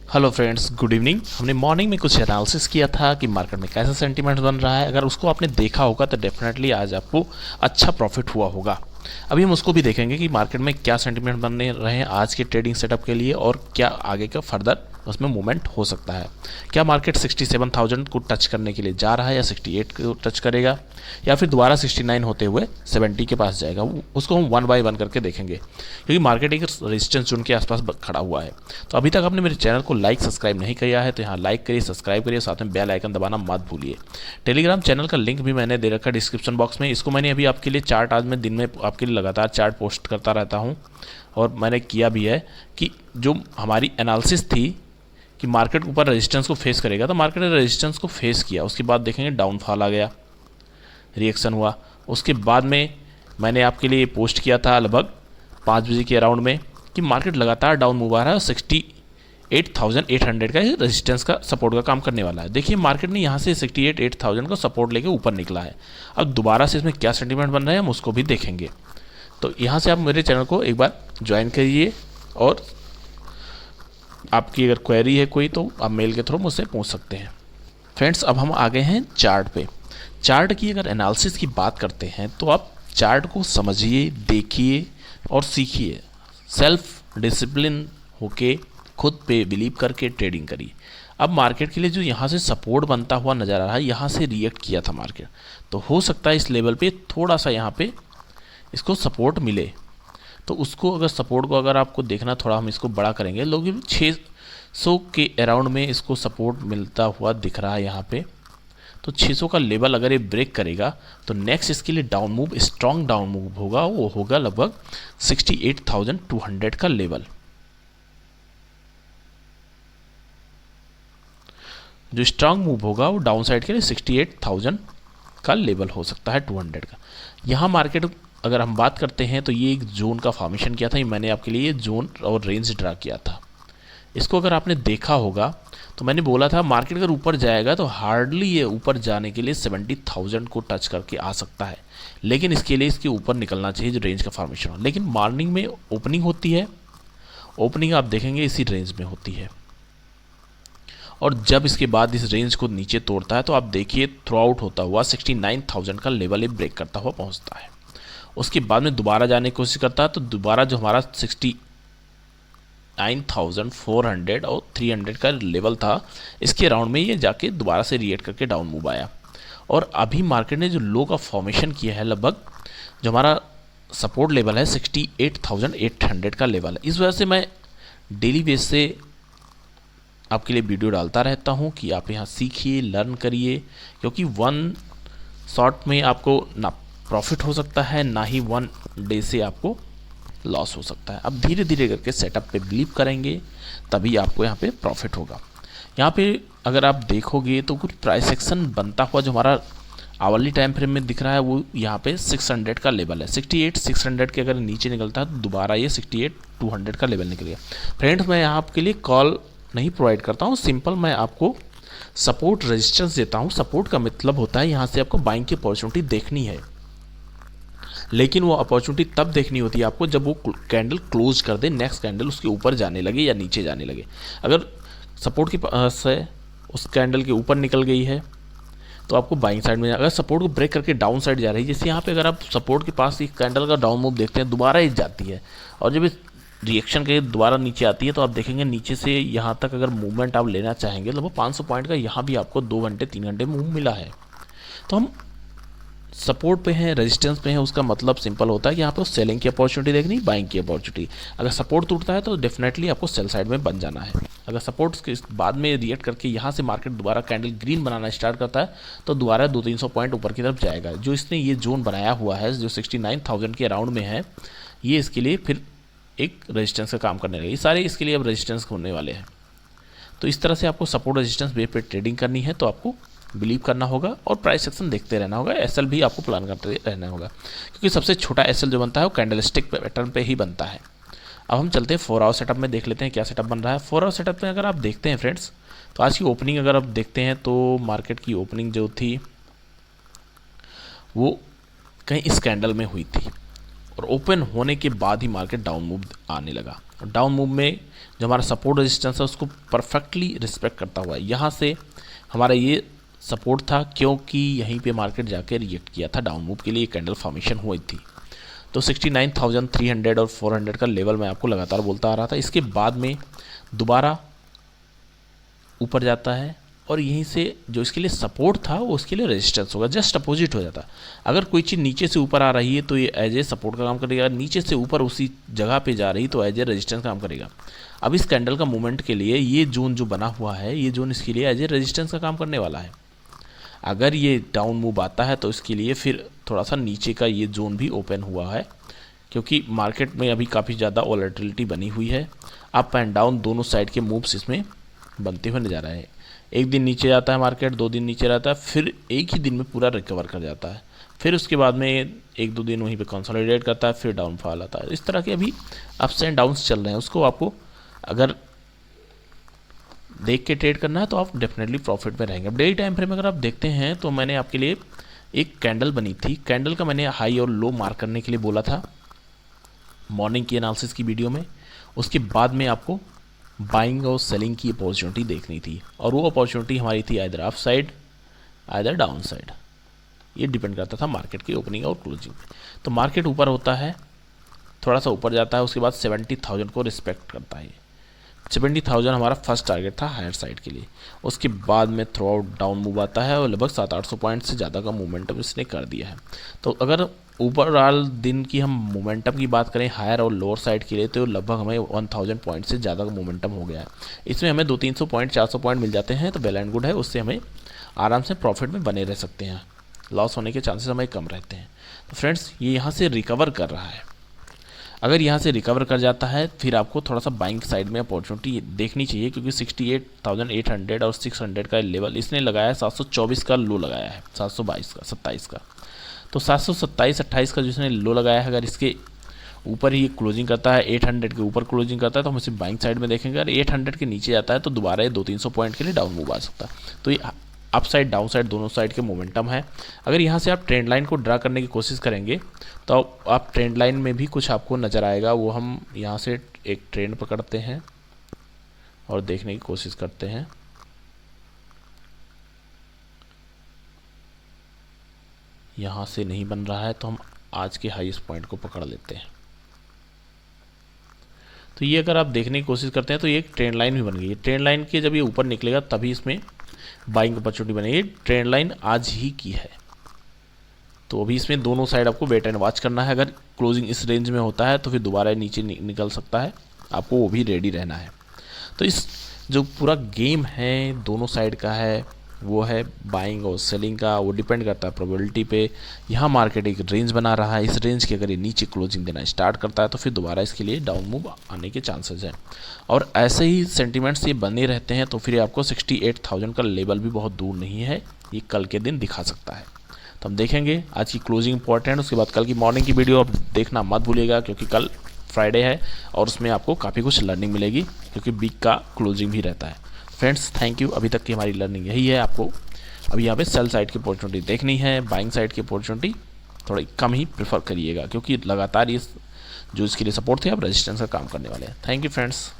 Hello friends, good evening. हमने morning में कुछ एनालिसिस किया था कि मार्केट में कैसा सेंटीमेंट बन रहा है। अगर उसको आपने देखा होगा तो डेफिनेटली आज आपको अच्छा प्रॉफिट हुआ होगा। अभी हम उसको भी देखेंगे कि मार्केट में क्या सेंटीमेंट बनने रहे हैं आज के ट्रेडिंग सेटअप के लिए और क्या आगे का फर्दर उसमें मूवमेंट हो सकता है। क्या मार्केट 67,000 को टच करने के लिए जा रहा है या 68 को टच करेगा या फिर दोबारा 69 होते हुए 70 के पास जाएगा। उसको हम वन बाय वन करके देखेंगे क्योंकि मार्केट एक रेजिस्टेंस जोन के आसपास खड़ा हुआ है। तो अभी तक आपने मेरे चैनल को लाइक सब्सक्राइब नहीं किया है तो यहाँ लाइक करिए, सब्सक्राइब करिए, साथ में बेल आइकन दबाना मत भूलिए। टेलीग्राम चैनल का लिंक भी मैंने दे रखा है डिस्क्रिप्शन बॉक्स में। इसको मैंने अभी आपके लिए चार्ट, आज मैं दिन में आपके लिए लगातार चार्ट पोस्ट करता रहता हूँ और मैंने किया भी है कि जो हमारी एनालिसिस थी कि मार्केट ऊपर रेजिस्टेंस को फेस करेगा तो मार्केट ने रेजिस्टेंस को फेस किया। उसके बाद देखेंगे डाउनफॉल आ गया, रिएक्शन हुआ। उसके बाद में मैंने आपके लिए पोस्ट किया था लगभग 5 बजे के अराउंड में कि मार्केट लगातार डाउन मूव आ रहा है। 68,800 का रेजिस्टेंस का सपोर्ट का काम करने वाला है। देखिए मार्केट ने यहाँ से 68,000 का सपोर्ट लेके ऊपर निकला है। अब दोबारा से इसमें क्या सेंटीमेंट बन रहा है हम उसको भी देखेंगे। तो यहाँ से आप मेरे चैनल को एक बार ज्वाइन करिए और आपकी अगर क्वेरी है कोई तो आप मेल के थ्रू मुझसे पूछ सकते हैं। फ्रेंड्स, अब हम आ गए हैं चार्ट पे। चार्ट की अगर एनालिसिस की बात करते हैं तो आप चार्ट को समझिए, देखिए और सीखिए। सेल्फ डिसिप्लिन होके खुद पे बिलीव करके ट्रेडिंग करिए। अब मार्केट के लिए जो यहाँ से सपोर्ट बनता हुआ नज़र आ रहा है, यहाँ से रिएक्ट किया था मार्केट, तो हो सकता है इस लेवल पे थोड़ा सा यहाँ पे इसको सपोर्ट मिले। तो उसको अगर सपोर्ट को अगर आपको देखना, थोड़ा हम इसको बड़ा करेंगे, लोग 600 के अराउंड में इसको सपोर्ट मिलता हुआ दिख रहा है यहाँ पे। तो 600 का लेवल अगर ये ब्रेक करेगा तो नेक्स्ट इसके लिए down move, strong down move होगा, वो होगा लगभग 68,200 का लेवल। जो स्ट्रॉन्ग मूव होगा वो डाउन साइड के लिए 68,000 का लेवल हो सकता है 200 का। यहाँ मार्केट अगर हम बात करते हैं तो ये एक जोन का फॉर्मेशन किया था। मैंने आपके लिए जोन और रेंज ड्रा किया था। इसको अगर आपने देखा होगा तो मैंने बोला था मार्केट अगर ऊपर जाएगा तो हार्डली ये ऊपर जाने के लिए 70,000 को टच करके आ सकता है, लेकिन इसके लिए इसके ऊपर निकलना चाहिए जो रेंज का फॉर्मेशन हो। लेकिन मॉर्निंग में ओपनिंग होती है, ओपनिंग आप देखेंगे इसी रेंज में होती है और जब इसके बाद इस रेंज को नीचे तोड़ता है तो आप देखिए थ्रू आउट होता हुआ 69,000 का लेवल ये ब्रेक करता हुआ पहुंचता है। उसके बाद में दोबारा जाने की कोशिश करता है तो दोबारा जो हमारा 69,400 और 300 का लेवल था, इसके राउंड में ये जाके दोबारा से रिएक्ट करके डाउन मूव आया। और अभी मार्केट ने जो लो का फॉर्मेशन किया है, लगभग जो हमारा सपोर्ट लेवल है 68,800 का लेवल है। इस वजह से मैं डेली बेस से आपके लिए वीडियो डालता रहता हूँ कि आप यहाँ सीखिए, लर्न करिए, क्योंकि वन शॉट में आपको ना प्रॉफिट हो सकता है ना ही वन डे से आपको लॉस हो सकता है। अब धीरे धीरे करके सेटअप पे बिलीव करेंगे तभी आपको यहाँ पे प्रॉफिट होगा। यहाँ पे अगर आप देखोगे तो कुछ प्राइस एक्शन बनता हुआ जो हमारा आवरली टाइम फ्रेम में दिख रहा है वो यहाँ पे 600 का लेवल है। 68,600 के अगर नीचे निकलता है तो दोबारा ये 68,200 का लेवल निकल गया। फ्रेंड्स, मैं यहाँ आपके लिए कॉल नहीं प्रोवाइड करता हूँ, सिंपल मैं आपको सपोर्ट रेजिस्टेंस देता हूँ। सपोर्ट का मतलब होता है यहाँ से आपको बाइंग की अपॉर्चुनिटी देखनी है, लेकिन वो अपॉर्चुनिटी तब देखनी होती है आपको जब वो कैंडल क्लोज कर दे, नेक्स्ट कैंडल उसके ऊपर जाने लगे या नीचे जाने लगे। अगर सपोर्ट के पास है, उस कैंडल के ऊपर निकल गई है तो आपको बाइंग साइड में। अगर सपोर्ट को ब्रेक करके डाउन साइड जा रही है, जैसे यहाँ पे अगर आप सपोर्ट के पास एक कैंडल का डाउन मूव देखते हैं, दोबारा ही जाती है और जब इस रिएक्शन के दोबारा नीचे आती है तो आप देखेंगे नीचे से यहाँ तक अगर मूवमेंट आप लेना चाहेंगे लगभग 500 पॉइंट का यहाँ भी आपको 2 घंटे 3 घंटे मूव मिला है। तो हम सपोर्ट पे हैं, रेजिस्टेंस पे हैं, उसका मतलब सिंपल होता है कि यहाँ पे सेलिंग की अपॉर्चुनिटी देखनी, बाइंग की अपॉर्चुनिटी। अगर सपोर्ट टूटता है तो डेफिनेटली आपको सेल साइड में बन जाना है। अगर सपोर्ट के बाद में रिएक्ट करके यहाँ से मार्केट दोबारा कैंडल ग्रीन बनाना स्टार्ट करता है तो दोबारा 200-300 पॉइंट ऊपर की तरफ जाएगा। जो इसने ये जोन बनाया हुआ है जो 69,000 के अराउंड में है, ये इसके लिए फिर एक रेजिस्टेंस का काम करने लगे। सारे इसके लिए अब रेजिस्टेंस होने वाले हैं। तो इस तरह से आपको सपोर्ट रेजिस्टेंस बेस पे ट्रेडिंग करनी है तो आपको बिलीव करना होगा और प्राइस एक्शन देखते रहना होगा। एसएल भी आपको प्लान करते रहना होगा, क्योंकि सबसे छोटा एसएल जो बनता है वो कैंडलस्टिक पैटर्न पे ही बनता है। अब हम चलते हैं 4 आवर सेटअप में, देख लेते हैं क्या सेटअप बन रहा है। 4 आवर सेटअप में अगर आप देखते हैं फ्रेंड्स तो आज की ओपनिंग अगर आप देखते हैं तो मार्केट की ओपनिंग जो थी वो कहीं इस कैंडल में हुई थी और ओपन होने के बाद ही मार्केट डाउन मूव आने लगा। और डाउन मूव में जो हमारा सपोर्ट रेजिस्टेंस है उसको परफेक्टली रिस्पेक्ट करता हुआ यहाँ से हमारा ये सपोर्ट था, क्योंकि यहीं पे मार्केट जाके रिएक्ट किया था डाउन मूव के लिए, कैंडल फॉर्मेशन हुई थी। तो 69,300 और 400 का लेवल मैं आपको लगातार बोलता आ रहा था। इसके बाद में दोबारा ऊपर जाता है और यहीं से जो इसके लिए सपोर्ट था वो उसके लिए रेजिस्टेंस होगा, जस्ट अपोजिट हो जाता। अगर कोई चीज़ नीचे से ऊपर आ रही है तो ये एज ए सपोर्ट का काम करेगा, नीचे से ऊपर उसी जगह पे जा रही तो एज ए रेजिस्टेंस का काम करेगा। अब इस कैंडल का मूवमेंट के लिए ये जोन जो बना हुआ है, ये जोन इसके लिए एज ए रेजिस्टेंस का काम करने वाला है। अगर ये डाउन मूव आता है तो इसके लिए फिर थोड़ा सा नीचे का ये जोन भी ओपन हुआ है, क्योंकि मार्केट में अभी काफ़ी ज़्यादा वॉलेटिलिटी बनी हुई है। अप एंड डाउन दोनों साइड के मूव्स इसमें बनते हुए नजर आए हैं। एक दिन नीचे जाता है मार्केट, 2 दिन नीचे रहता है, फिर एक ही दिन में पूरा रिकवर कर जाता है, फिर उसके बाद में 1-2 दिन वहीं पे कंसोलिडेट करता है, फिर डाउनफॉल आता है। इस तरह के अभी अप्स एंड डाउन्स चल रहे हैं। उसको आपको अगर देख के ट्रेड करना है तो आप डेफिनेटली प्रॉफिट में रहेंगे। अब डेली टाइम फ्रेम अगर आप देखते हैं तो मैंने आपके लिए एक कैंडल बनी थी, कैंडल का मैंने हाई और लो मार्क करने के लिए बोला था मॉर्निंग की एनालिसिस की वीडियो में। उसके बाद में आपको बाइंग और सेलिंग की अपॉर्चुनिटी देखनी थी, और वो अपॉर्चुनिटी हमारी थी either up side either down side. ये डिपेंड करता था मार्केट की ओपनिंग और क्लोजिंग पे। तो मार्केट ऊपर होता है, थोड़ा सा ऊपर जाता है, उसके बाद 70,000 को रिस्पेक्ट करता है। 70,000 हमारा फर्स्ट टारगेट था हायर साइड के लिए। उसके बाद में थ्रू आउट डाउन मूव आता है और लगभग 700-800 पॉइंट से ज़्यादा का मोमेंटम इसने कर दिया है। तो अगर ओवरऑल दिन की हम मोमेंटम की बात करें हायर और लोअर साइड के लिए, तो लगभग हमें 1000 पॉइंट से ज़्यादा का मोमेंटम हो गया है। इसमें हमें 200-300 पॉइंट 400 पॉइंट मिल जाते हैं तो वेल एंड गुड है, उससे हमें आराम से प्रॉफिट में बने रह सकते हैं, लॉस होने के चांसेस हमें कम रहते हैं। तो फ्रेंड्स ये यहाँ से रिकवर कर रहा है। अगर यहाँ से रिकवर कर जाता है फिर आपको थोड़ा सा बाइंग साइड में अपॉर्चुनिटी देखनी चाहिए, क्योंकि 68,800 और 600 का लेवल इसने लगाया है। 724 का लो लगाया है, 722 का 27 का। तो 727-28 का जिसने लो लगाया है, अगर इसके ऊपर ही क्लोजिंग करता है, 800 के ऊपर क्लोजिंग करता है तो हम इसे बाइंग साइड में देखेंगे। अगर 800 के नीचे जाता है तो दोबारा ये 200-300 पॉइंट के लिए डाउन मूव आ सकता है। तो ये अप साइड डाउन साइड दोनों साइड के मोमेंटम है। अगर यहाँ से आप ट्रेंड लाइन को ड्रा करने की कोशिश करेंगे तो आप ट्रेंड लाइन में भी कुछ आपको नज़र आएगा। वो हम यहाँ से एक ट्रेंड पकड़ते हैं और देखने की कोशिश करते हैं। यहाँ से नहीं बन रहा है तो हम आज के हाईएस्ट पॉइंट को पकड़ लेते हैं। तो ये अगर आप देखने की कोशिश करते हैं तो ये एक ट्रेंड लाइन भी बन गई है। ट्रेंड लाइन के जब ये ऊपर निकलेगा तभी इसमें बाइंग अपॉर्चुनिटी बनेगी। ट्रेंड लाइन आज ही की है, तो अभी इसमें दोनों साइड आपको वेट एंड वॉच करना है। अगर क्लोजिंग इस रेंज में होता है तो फिर दोबारा नीचे निकल सकता है, आपको वो भी रेडी रहना है। तो इस जो पूरा गेम है दोनों साइड का है, वो है बाइंग और सेलिंग का, वो डिपेंड करता है प्रोबेबिलिटी पे। यहाँ मार्केट एक रेंज बना रहा है, इस रेंज के अगर ये नीचे क्लोजिंग देना स्टार्ट करता है तो फिर दोबारा इसके लिए डाउन मूव आने के चांसेस हैं। और ऐसे ही सेंटिमेंट्स ये बने रहते हैं तो फिर आपको 68,000 का लेवल भी बहुत दूर नहीं है, ये कल के दिन दिखा सकता है। तो हम देखेंगे, आज की क्लोजिंग इंपॉर्टेंट, उसके बाद कल की मॉर्निंग की वीडियो आप देखना मत भूलिएगा, क्योंकि कल फ्राइडे है और उसमें आपको काफ़ी कुछ लर्निंग मिलेगी, क्योंकि वीक का क्लोजिंग भी रहता है। फ्रेंड्स थैंक यू, अभी तक की हमारी लर्निंग यही है। आपको अभी यहाँ पे सेल साइड की अपॉर्चुनिटी देखनी है, बाइंग साइड की अपॉर्चुनिटी थोड़ी कम ही प्रेफर करिएगा, क्योंकि लगातार ये जो इसके लिए सपोर्ट थे अब रेजिस्टेंस का काम करने वाले हैं। Thank you friends.